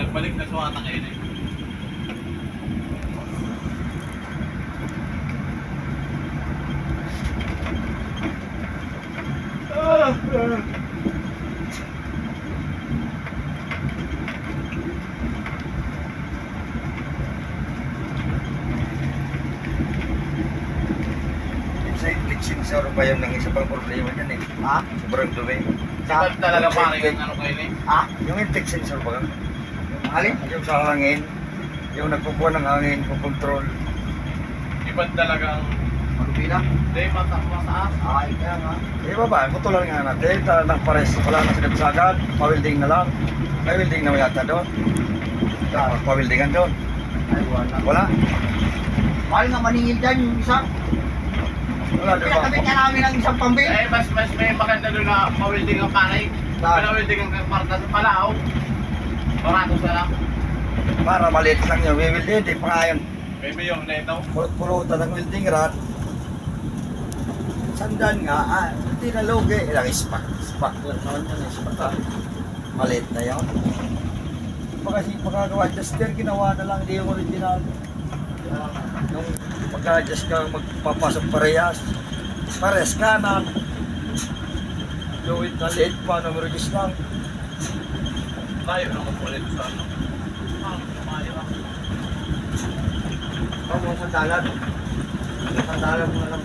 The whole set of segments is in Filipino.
nagbalik na suwata kayo eh. Sensor ba yun ng isa pang problema dyan eh? Ha? Sobrang dumi. Dapat talaga pare yung ano kayo eh. Ha? Yung intake sensor ba? Yung alin? Yung sa hangin. Yung nagkukuha ng hangin, kukontrol. Iba talagang, Malupila? hindi, mataas. Ay, kaya nga. Eh baba, putulan nga natin. Talagang pares. Wala na sinagsagan. Pa-welding na lang. May welding na yata doon. Pa-weldingan doon. Ay, wala. Wala. Mahal nga maningil dyan yung isa. Wala, di ba? Pinakabit ka namin ng isang pambing. Eh, mas may maganda doon na pa-welding ang panay. Saan? Pina-welding ang karta sa Palao. Baratos na lang. Para maliit lang yun. May welding. Di pa nga yun. Maybe yung neto. Pulutan ng welding rod. Sandan nga. Hindi na logi. Ilang spark. Spark lang naman yun. Spark. Maliit na yun. Kasi pagkagawa adjuster, ginawa na lang. Hindi yung original. Nung pagka-adjust ka magpapasok parehas. Parehas kanan. Luwit na liit pa. Numerogis lang. Tayo naman ulit sa ano. Tumayo lang. Huwag mo sandalan. Sandalan mo na lang.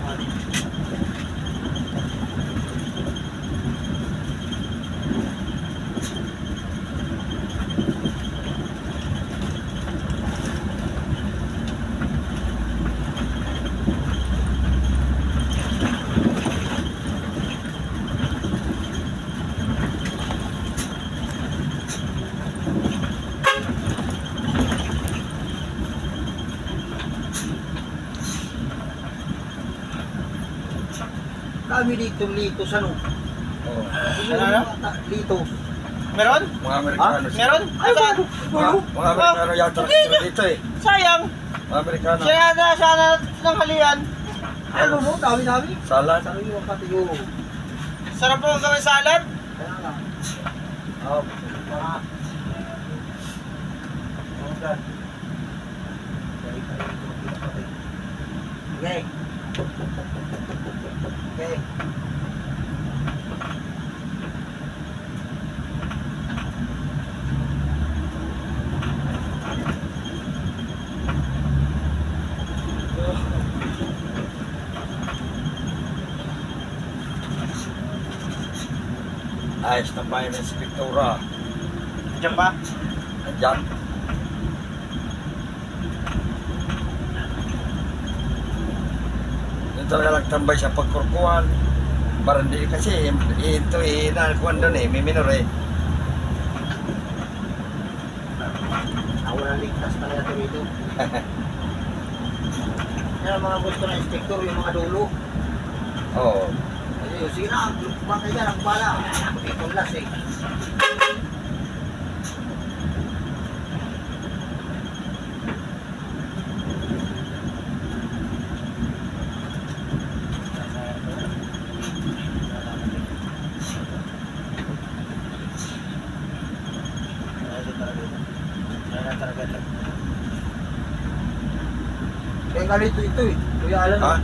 Kami dito sa ano? Oh. Ano? Dito. Meron? Mga Amerikano. Meron? Ay, saan? Mga Amerikano yata dito eh. Sayang! Mga Amerikano. Siya na sana ng halian. Ano mo? Dami-dami. Salad. Sabi mo pati yung... Sarap po ang gawin salad. Kaya nga. Oh. Mga... Okay. Okay. Ayos na bayan ng Spectora. Diyan ba? Nandiyan. Yung talaga nagtambay sa pagkurkuhan. Parang di kasi ito eh, nalkuhan doon eh, may minor eh. Walang ligtas talaga ito dito. Yan ang mga gusto ng inspector, yung mga dulo. Oo. Kasi sige na, baka yan, ang bala. Itong las eh. Kaya galito ito eh. Kuya Alan, Ha?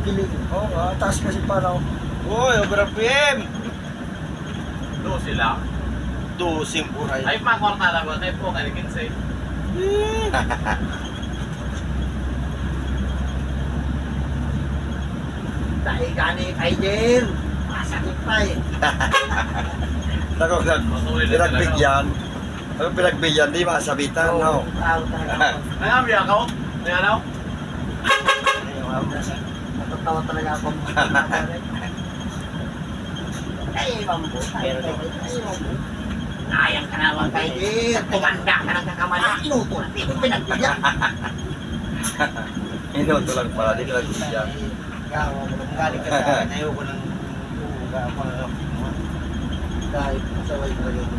kilig. Oo nga, taas kasi pala. Uy, obra PM! Doon sila. Dosing buray. Ay, makwarta lang ba? Tayo po, kaligin sa'yo. Dahil gani kay Jer. Masakit pa eh. Ako pinagbigyan. Ako pinagbigyan, di masabitan, no? Tao talaga. Nangami ako? Nanganaw? Natatawa talaga ako. Ay, mambo. Ay, mambo. Nayang ka naman kay Jer. Tumanda ka ng kakamala. Inuto na. Hindi ko pinagbigyan. Inoto lang pala, di ka nagbigyan. Galing ka sa akin. Ayaw ko ng dahil pasaway talaga ito.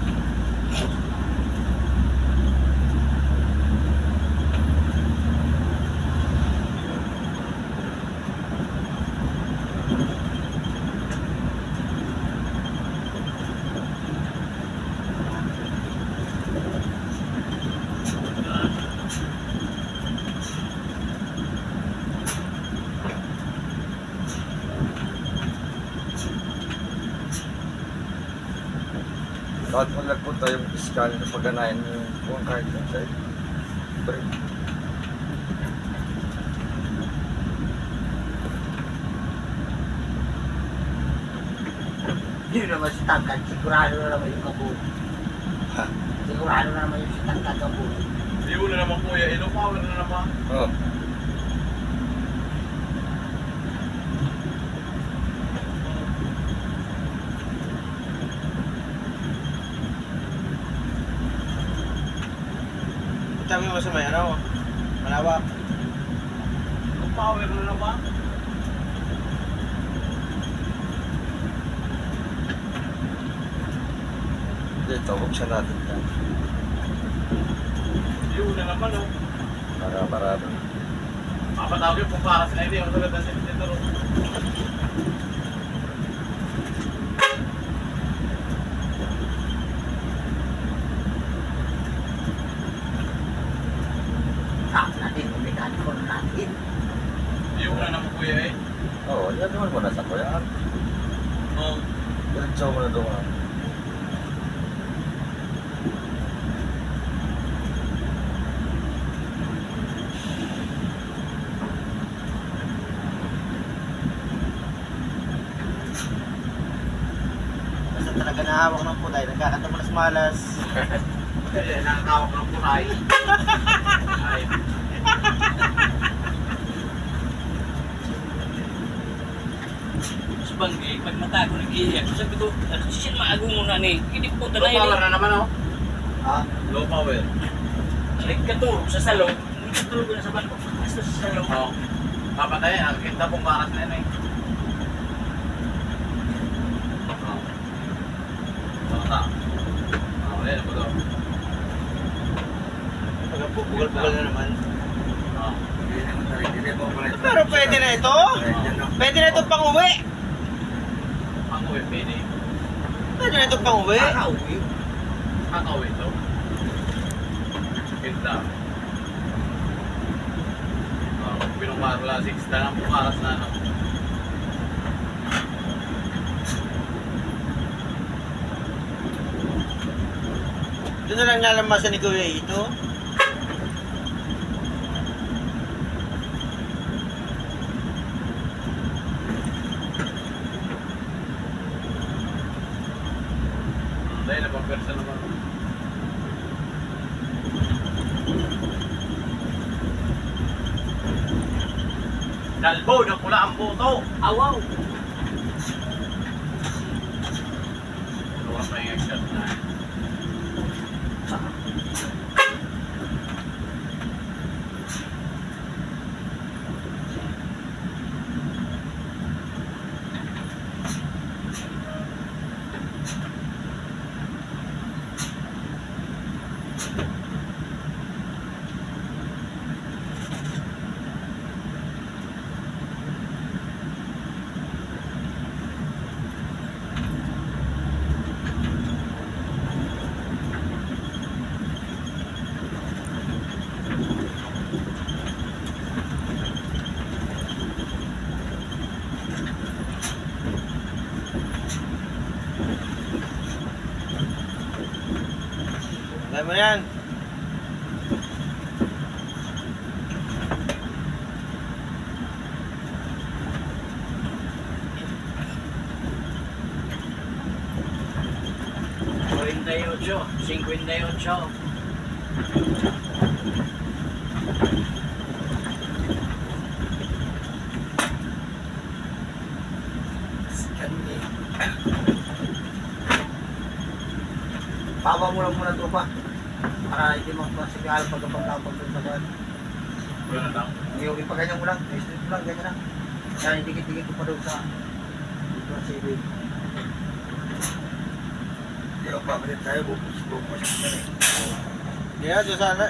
Lahat mo nagpunta yung scan na pagganayan yung kung kahit yung side. Break. Yun naman si Tangkad, sigurado na naman yung kabuli. Sigurado na naman yung si Tangkad kabuli. Hindi mo na naman kuya, ilupawan na naman. Oh. Sabi mo sa may ano, malawak. Ilupawan na naman. Hindi, tawag siya natin yan. Hindi mo na naman oh. Para parado. Mapatawag yung kumparas na hindi, ang sagat ng sentimeter oh. Tap natin, yung mekaniko natin. Hindi mo na naman kuya eh. Oo, yan naman mo na sa kuyaan. Oh. Diretso mo na doon. Basta talaga nahawak ng putay, nagkakatamas malas. Nakakawak ng puray. Ay. Sa banggi, pag mata ko nag-iiyak, sabi ko, ano siya maago muna ni, hindi po Low tanay power ni. na naman oh. Ha? Low power. Nagkatulog sa salong, nagkatulog na sa bangko, basta sa salong. Oh. Papatay, nakakita pong baras na yun eh. Oh. Bata. Oh, yan po daw. Pagpupugal-pugal na naman. Oh. Pero pwede na ito. Pwede na ito pang uwi. Ang uwi, pwede. Pwede na ito pang uwi. Nakauwi. Ang uwi to. Ganda. Oh, pinumarla, 6 na lang pumaras na ano. Doon na lang nalamasan ni Kuya ito. Dahil napapwersa naman. Dalbo na pula ang buto. Awaw! Luwa pa yung extra na. Gawin mo yan. Ocho, 58. Bawa mo lang muna tropa. Para hindi magpasigalo pagkapagtapag sa bahan. Wala na lang. Yung ipaganyan mo lang, i-strip mo lang, ganyan lang. Yan, dikit-dikit ko pa doon sa dito sa CV. Hindi ako pabalik tayo, bubus. Kaya doon sana,